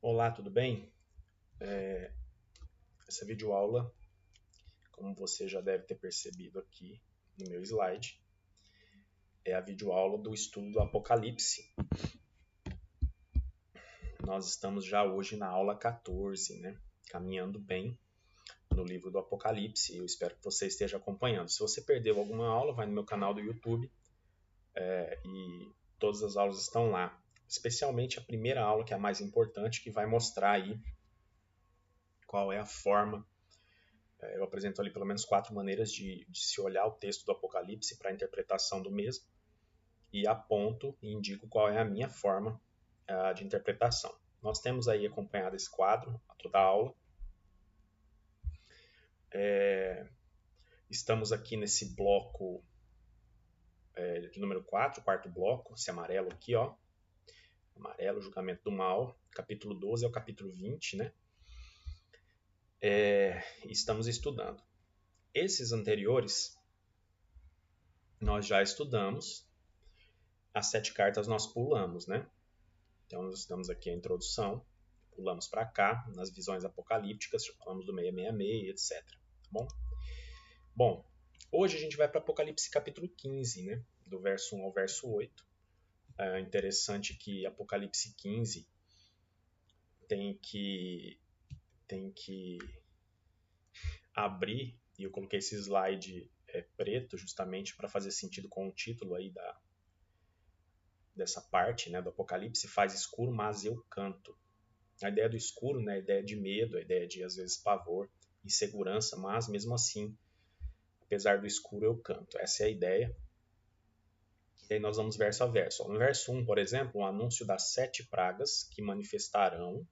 Olá, tudo bem? Essa videoaula, como você já deve ter percebido aqui no meu slide, é a videoaula do estudo do Apocalipse. Nós estamos já hoje na aula 14, né? Caminhando bem no livro do Apocalipse. Eu espero que você esteja acompanhando. Se você perdeu alguma aula, vai no meu canal do YouTube e todas as aulas estão lá. Especialmente a primeira aula, que é a mais importante, que vai mostrar aí qual é a forma. Eu apresento ali pelo menos 4 maneiras de se olhar o texto do Apocalipse para a interpretação do mesmo e aponto e indico qual é a minha forma de interpretação. Nós temos aí acompanhado esse quadro a toda a aula. Estamos aqui nesse bloco de número 4, quarto bloco, esse amarelo aqui, ó. Amarelo, julgamento do mal, capítulo 12 ao capítulo 20, né? Estamos estudando. Esses anteriores nós já estudamos, as 7 cartas nós pulamos, né? Então nós estamos aqui a introdução, pulamos para cá, nas visões apocalípticas, já falamos do 666, etc. Tá bom? Bom, hoje a gente vai para Apocalipse capítulo 15, né? Do verso 1 ao verso 8. É interessante que Apocalipse 15 tem que abrir, e eu coloquei esse slide preto justamente para fazer sentido com o título aí dessa parte, né, do Apocalipse, faz escuro, mas eu canto. A ideia do escuro, né, a ideia de medo, a ideia de às vezes pavor, insegurança, mas mesmo assim, apesar do escuro eu canto. Essa é a ideia. E aí nós vamos verso a verso. No verso 1, por exemplo, um anúncio das 7 pragas que manifestarão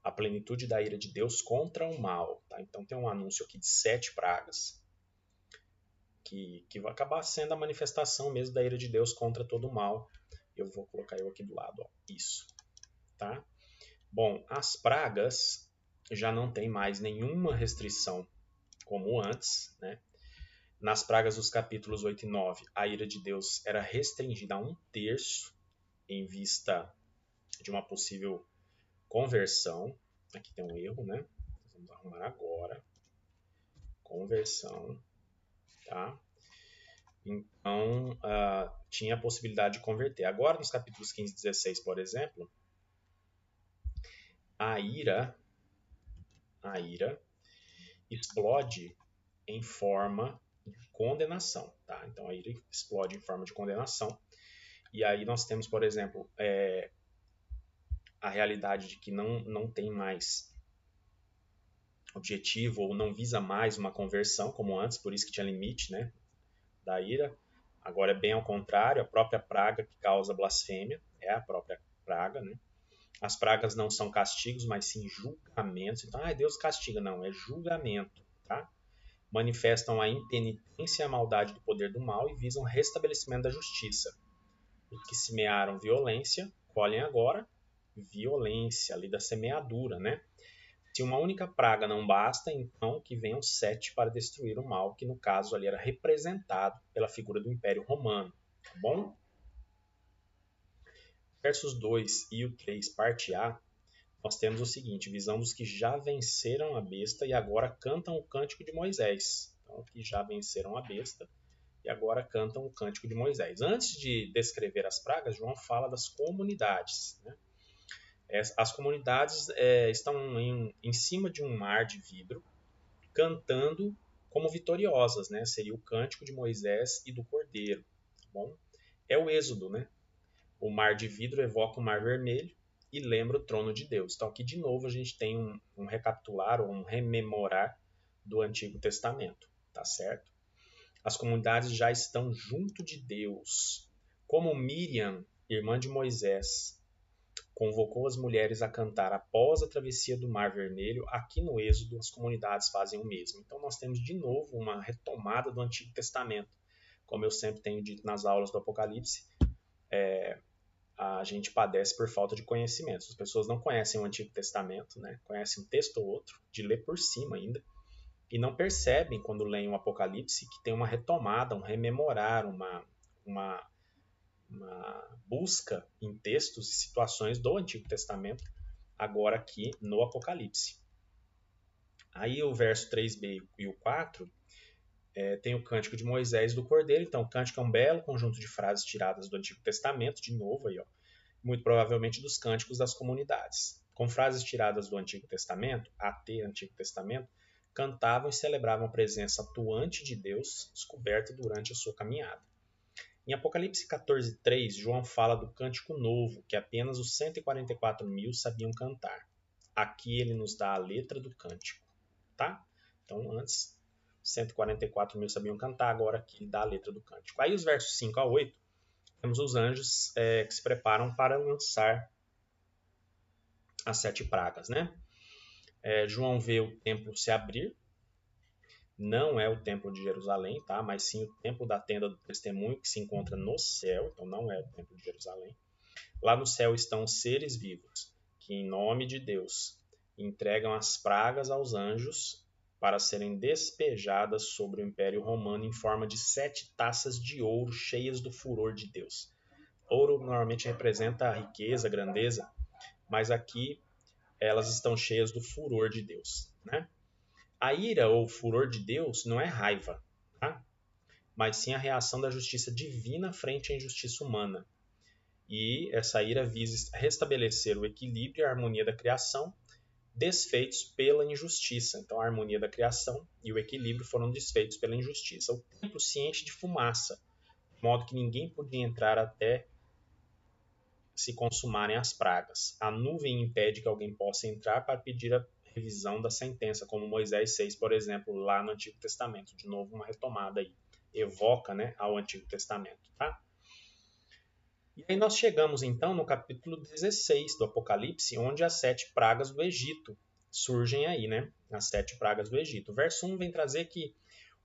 a plenitude da ira de Deus contra o mal. Tá? Então tem um anúncio aqui de 7 pragas que vai acabar sendo a manifestação mesmo da ira de Deus contra todo o mal. Eu vou colocar eu aqui do lado, ó, isso. Tá? Bom, as pragas já não tem mais nenhuma restrição como antes, né? Nas pragas dos capítulos 8 e 9, a ira de Deus era restringida a 1/3 em vista de uma possível conversão. Aqui tem um erro, né? Vamos arrumar agora. Conversão, tá? Então, tinha a possibilidade de converter. Agora, nos capítulos 15 e 16, por exemplo, a ira explode em forma de condenação, tá? Então, a ira explode em forma de condenação. E aí nós temos, por exemplo, a realidade de que não tem mais objetivo ou não visa mais uma conversão como antes, por isso que tinha limite, né, da ira. Agora é bem ao contrário, a própria praga que causa blasfêmia é a própria praga, né? As pragas não são castigos, mas sim julgamentos. Então, Deus castiga. Não, é julgamento, tá? Manifestam a impenitência e a maldade do poder do mal e visam o restabelecimento da justiça. Os que semearam violência colhem agora violência, a lei da semeadura, né? Se uma única praga não basta, então que venham 7 para destruir o mal, que no caso ali era representado pela figura do Império Romano, tá bom? Versos 2 e o 3, parte A, nós temos o seguinte: visão dos que já venceram a besta e agora cantam o cântico de Moisés. Então, que já venceram a besta e agora cantam o cântico de Moisés. Antes de descrever as pragas, João fala das comunidades, né? As comunidades estão em cima de um mar de vidro, cantando como vitoriosas, né? Seria o cântico de Moisés e do Cordeiro. Tá bom? É o Êxodo, né? O mar de vidro evoca o mar vermelho e lembra o trono de Deus. Então aqui de novo a gente tem um recapitular ou um rememorar do Antigo Testamento, tá certo? As comunidades já estão junto de Deus. Como Miriam, irmã de Moisés, convocou as mulheres a cantar após a travessia do Mar Vermelho, aqui no Êxodo as comunidades fazem o mesmo. Então nós temos de novo uma retomada do Antigo Testamento. Como eu sempre tenho dito nas aulas do Apocalipse, a gente padece por falta de conhecimento. As pessoas não conhecem o Antigo Testamento, né? Conhecem um texto ou outro, de ler por cima ainda, e não percebem quando leem o Apocalipse que tem uma retomada, um rememorar, uma busca em textos e situações do Antigo Testamento agora aqui no Apocalipse. Aí o verso 3b e o 4 tem o Cântico de Moisés e do Cordeiro. Então, o Cântico é um belo conjunto de frases tiradas do Antigo Testamento, de novo aí, ó, muito provavelmente dos cânticos das comunidades. Com frases tiradas do Antigo Testamento, AT, Antigo Testamento, cantavam e celebravam a presença atuante de Deus descoberta durante a sua caminhada. Em Apocalipse 14:3, João fala do cântico novo, que apenas os 144.000 sabiam cantar. Aqui ele nos dá a letra do cântico, tá? Então, antes, 144.000 sabiam cantar, agora aqui ele dá a letra do cântico. Aí, os versos 5 a 8, temos os anjos que se preparam para lançar as 7 pragas, né? João vê o templo se abrir. Não é o templo de Jerusalém, tá? Mas sim o templo da tenda do testemunho, que se encontra no céu. Então não é o templo de Jerusalém. Lá no céu estão os seres vivos, que em nome de Deus entregam as pragas aos anjos para serem despejadas sobre o Império Romano em forma de 7 taças de ouro cheias do furor de Deus. Ouro normalmente representa a riqueza, a grandeza, mas aqui elas estão cheias do furor de Deus, né? A ira ou furor de Deus não é raiva, tá? Mas sim a reação da justiça divina frente à injustiça humana. E essa ira visa restabelecer o equilíbrio e a harmonia da criação, desfeitos pela injustiça. Então a harmonia da criação e o equilíbrio foram desfeitos pela injustiça. O templo se enche de fumaça, de modo que ninguém podia entrar até se consumarem as pragas. A nuvem impede que alguém possa entrar para pedir a revisão da sentença, como Moisés 6, por exemplo, lá no Antigo Testamento. De novo, uma retomada aí. Evoca, né, ao Antigo Testamento, tá? E aí nós chegamos, então, no capítulo 16 do Apocalipse, onde as 7 pragas do Egito surgem aí, né? As 7 pragas do Egito. O verso 1 vem trazer que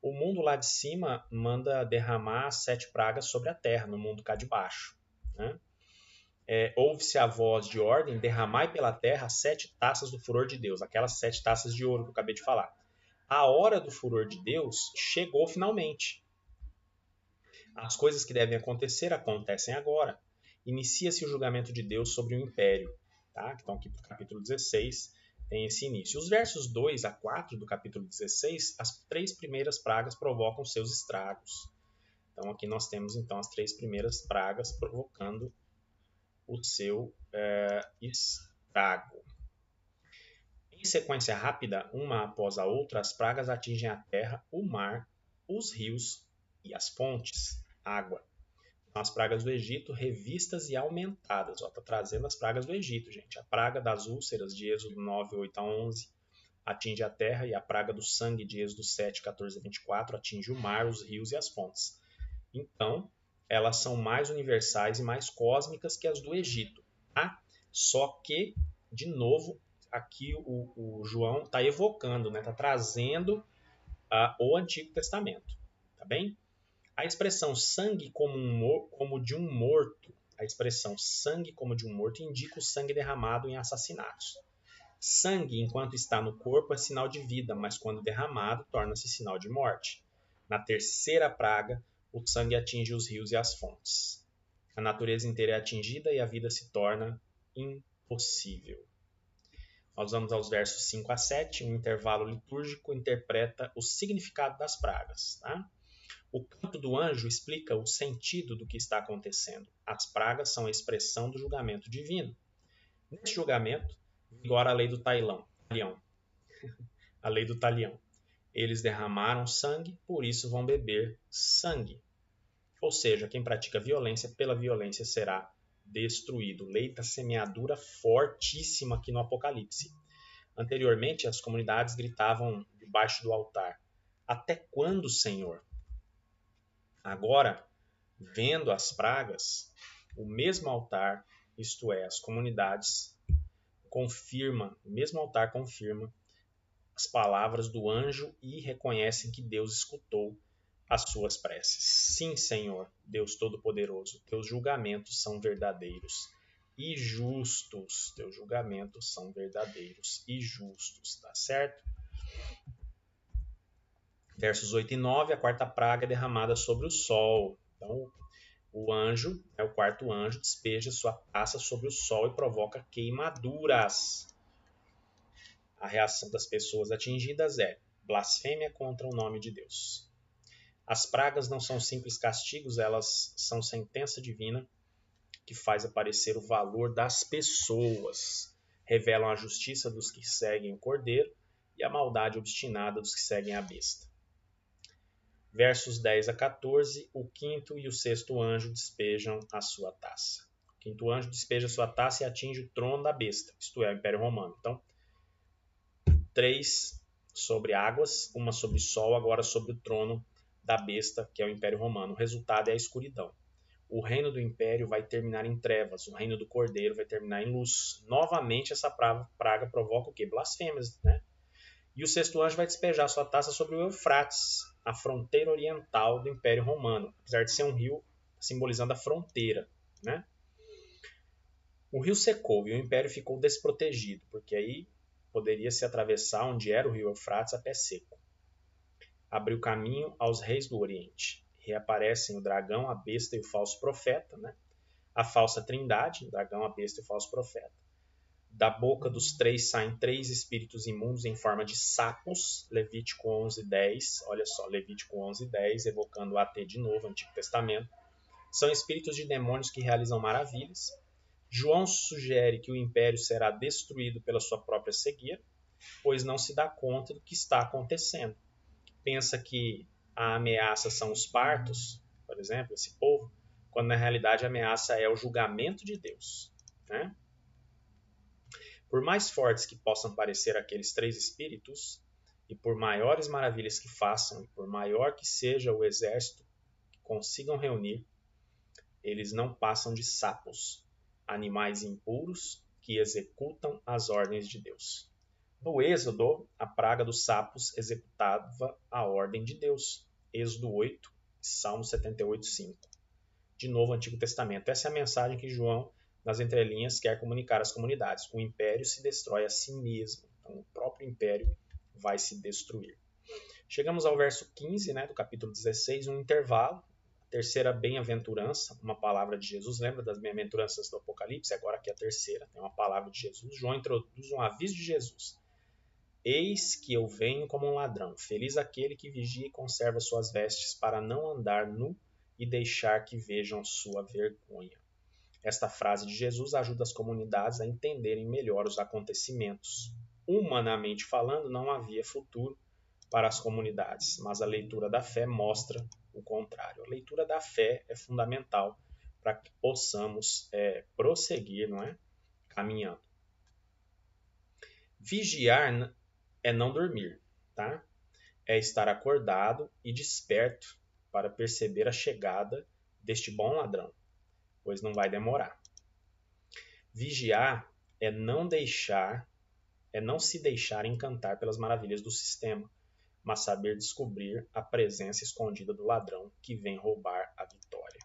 o mundo lá de cima manda derramar as 7 pragas sobre a terra, no mundo cá de baixo, né? Ouve-se a voz de ordem, derramai pela terra 7 taças do furor de Deus, aquelas 7 taças de ouro que eu acabei de falar. A hora do furor de Deus chegou finalmente. As coisas que devem acontecer acontecem agora. Inicia-se o julgamento de Deus sobre o império. Tá? Então aqui no capítulo 16 tem esse início. Os versos 2 a 4 do capítulo 16, as 3 primeiras pragas provocam seus estragos. Então aqui nós temos então as 3 primeiras pragas provocando o seu estrago. Em sequência rápida, uma após a outra, as pragas atingem a terra, o mar, os rios e as fontes, água. Então, as pragas do Egito revistas e aumentadas. Está trazendo as pragas do Egito, gente. A praga das úlceras, de Êxodo 9, 8 a 11, atinge a terra, e a praga do sangue, de Êxodo 7, 14 a 24, atinge o mar, os rios e as fontes. Então, elas são mais universais e mais cósmicas que as do Egito, tá? Só que, de novo, aqui o João está evocando, né? Está trazendo o Antigo Testamento, tá bem? A expressão sangue como de um morto, a expressão sangue como de um morto indica o sangue derramado em assassinatos. Sangue, enquanto está no corpo, é sinal de vida, mas quando derramado, torna-se sinal de morte. Na terceira praga, o sangue atinge os rios e as fontes. A natureza inteira é atingida e a vida se torna impossível. Nós vamos aos versos 5 a 7. Um intervalo litúrgico interpreta o significado das pragas. Tá? O canto do anjo explica o sentido do que está acontecendo. As pragas são a expressão do julgamento divino. Neste julgamento, vigora a lei do talião. A lei do talião. Eles derramaram sangue, por isso vão beber sangue. Ou seja, quem pratica violência, pela violência será destruído. Lei da semeadura fortíssima aqui no Apocalipse. Anteriormente, as comunidades gritavam debaixo do altar: até quando, Senhor? Agora, vendo as pragas, o mesmo altar, isto é, as comunidades, o mesmo altar confirma as palavras do anjo e reconhecem que Deus escutou as suas preces. Sim, Senhor, Deus Todo-Poderoso, teus julgamentos são verdadeiros e justos. Teus julgamentos são verdadeiros e justos, tá certo? Versos 8 e 9, a quarta praga é derramada sobre o sol. Então, O quarto anjo, despeja sua taça sobre o sol e provoca queimaduras. A reação das pessoas atingidas é blasfêmia contra o nome de Deus. As pragas não são simples castigos, elas são sentença divina que faz aparecer o valor das pessoas. Revelam a justiça dos que seguem o Cordeiro e a maldade obstinada dos que seguem a besta. Versos 10 a 14, o quinto e o sexto anjo despejam a sua taça. O quinto anjo despeja a sua taça e atinge o trono da besta, isto é, o Império Romano. Então, 3 sobre águas, uma sobre sol, agora sobre o trono da besta, que é o Império Romano. O resultado é a escuridão. O reino do Império vai terminar em trevas, o reino do Cordeiro vai terminar em luz. Novamente, essa praga provoca o quê? Blasfêmias, né? E o sexto anjo vai despejar sua taça sobre o Eufrates, a fronteira oriental do Império Romano, apesar de ser um rio simbolizando a fronteira, né? O rio secou e o Império ficou desprotegido, porque aí poderia se atravessar onde era o rio Eufrates a pé seco. Abriu caminho aos reis do Oriente. Reaparecem o dragão, a besta e o falso profeta, né? A falsa trindade, o dragão, a besta e o falso profeta. Da boca dos três saem 3 espíritos imundos em forma de sapos, Levítico 11:10, olha só, Levítico 11:10, evocando o AT de novo, Antigo Testamento. São espíritos de demônios que realizam maravilhas. João sugere que o império será destruído pela sua própria cegueira, pois não se dá conta do que está acontecendo. Pensa que a ameaça são os partos, por exemplo, esse povo, quando na realidade a ameaça é o julgamento de Deus, né? Por mais fortes que possam parecer aqueles 3 espíritos, e por maiores maravilhas que façam, e por maior que seja o exército que consigam reunir, eles não passam de sapos, animais impuros que executam as ordens de Deus. No Êxodo, a praga dos sapos executava a ordem de Deus. Êxodo 8, Salmo 78:5. De novo, Antigo Testamento. Essa é a mensagem que João, nas entrelinhas, quer comunicar às comunidades. O império se destrói a si mesmo. Então, o próprio império vai se destruir. Chegamos ao verso 15, né, do capítulo 16, um intervalo. Terceira bem-aventurança, uma palavra de Jesus. Lembra das bem-aventuranças do Apocalipse? Agora aqui a terceira, tem uma palavra de Jesus. João introduz um aviso de Jesus. Eis que eu venho como um ladrão. Feliz aquele que vigia e conserva suas vestes para não andar nu e deixar que vejam sua vergonha. Esta frase de Jesus ajuda as comunidades a entenderem melhor os acontecimentos. Humanamente falando, não havia futuro para as comunidades, mas a leitura da fé mostra o contrário. A leitura da fé é fundamental para que possamos prosseguir, não é? Caminhando. Vigiar é não dormir, tá? É estar acordado e desperto para perceber a chegada deste bom ladrão, pois não vai demorar. Vigiar é não se deixar encantar pelas maravilhas do sistema, mas saber descobrir a presença escondida do ladrão que vem roubar a vitória.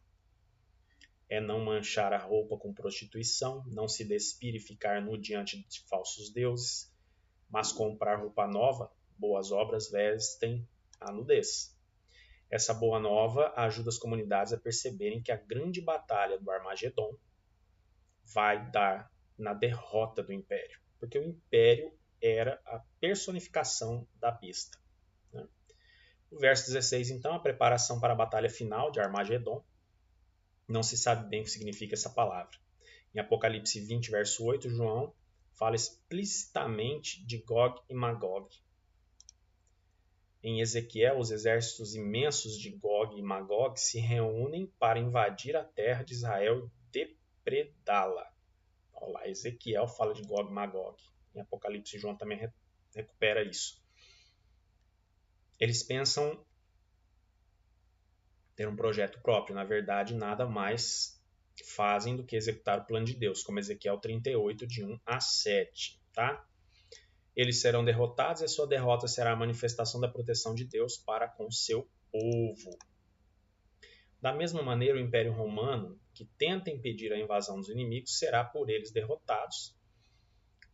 É não manchar a roupa com prostituição, não se despir e ficar nu diante de falsos deuses, mas comprar roupa nova, boas obras vestem a nudez. Essa boa nova ajuda as comunidades a perceberem que a grande batalha do Armagedon vai dar na derrota do Império, porque o Império era a personificação da besta. Né? O verso 16, então, a preparação para a batalha final de Armagedon. Não se sabe bem o que significa essa palavra. Em Apocalipse 20, verso 8, João fala explicitamente de Gog e Magog. Em Ezequiel, os exércitos imensos de Gog e Magog se reúnem para invadir a terra de Israel e depredá-la. Olha lá, Ezequiel fala de Gog e Magog. Em Apocalipse, João também recupera isso. Eles pensam ter um projeto próprio. Na verdade, nada mais fazem do que executar o plano de Deus, como Ezequiel 38, de 1 a 7. Tá? Eles serão derrotados e a sua derrota será a manifestação da proteção de Deus para com seu povo. Da mesma maneira, o Império Romano, que tenta impedir a invasão dos inimigos, será por eles derrotados,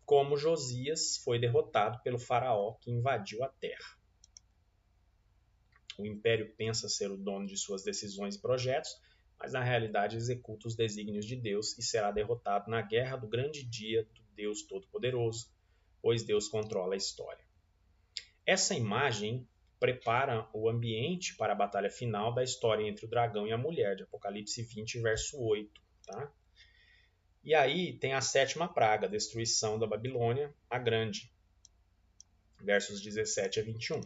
como Josias foi derrotado pelo faraó que invadiu a terra. O Império pensa ser o dono de suas decisões e projetos, mas na realidade executa os desígnios de Deus e será derrotado na guerra do grande dia do Deus Todo-Poderoso, pois Deus controla a história. Essa imagem prepara o ambiente para a batalha final da história entre o dragão e a mulher, de Apocalipse 20, verso 8. Tá? E aí tem a sétima praga, a destruição da Babilônia, a grande, versos 17 a 21.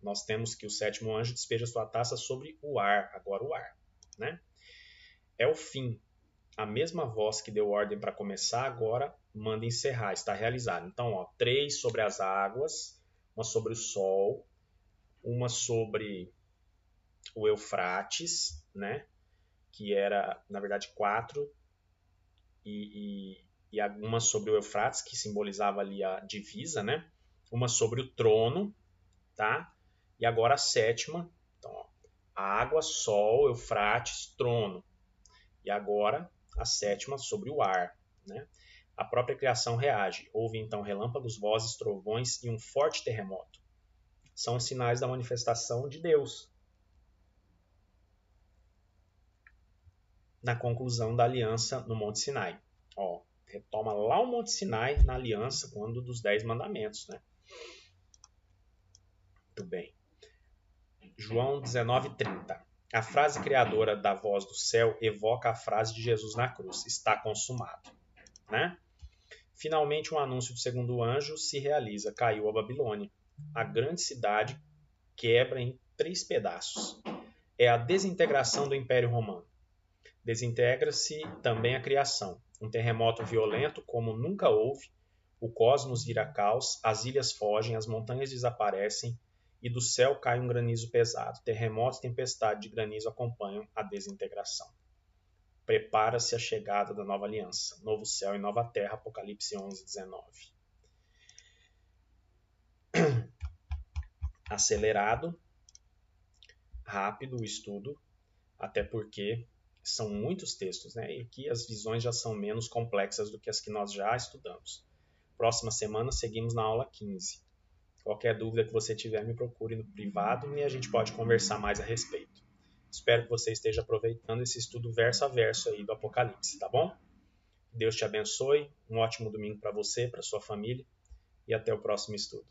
Nós temos que o sétimo anjo despeja sua taça sobre o ar, agora o ar. Né? É o fim. A mesma voz que deu ordem para começar, agora manda encerrar, está realizado. Então, 3 sobre as águas, uma sobre o sol, uma sobre o Eufrates, né? Que era, na verdade, 4, e uma sobre o Eufrates, que simbolizava ali a divisa, né? Uma sobre o trono, tá? E agora a sétima, então, água, sol, Eufrates, trono. E agora a sétima sobre o ar, né? A própria criação reage. Houve então relâmpagos, vozes, trovões e um forte terremoto. São sinais da manifestação de Deus na conclusão da aliança no Monte Sinai. Retoma lá o Monte Sinai na aliança, quando dos 10 mandamentos, né? Muito bem. João 19:30. A frase criadora da voz do céu evoca a frase de Jesus na cruz: está consumado. Né? Finalmente, um anúncio do segundo anjo se realiza: caiu a Babilônia. A grande cidade quebra em 3 pedaços. É a desintegração do Império Romano. Desintegra-se também a criação. Um terremoto violento como nunca houve, o cosmos vira caos, as ilhas fogem, as montanhas desaparecem e do céu cai um granizo pesado. Terremotos e tempestade de granizo acompanham a desintegração. Prepara-se a chegada da nova aliança, novo céu e nova terra, Apocalipse 11:19. Acelerado, rápido o estudo, até porque são muitos textos, né? E aqui as visões já são menos complexas do que as que nós já estudamos. Próxima semana seguimos na aula 15. Qualquer dúvida que você tiver, me procure no privado e a gente pode conversar mais a respeito. Espero que você esteja aproveitando esse estudo verso a verso aí do Apocalipse, tá bom? Deus te abençoe, um ótimo domingo para você, para sua família e até o próximo estudo.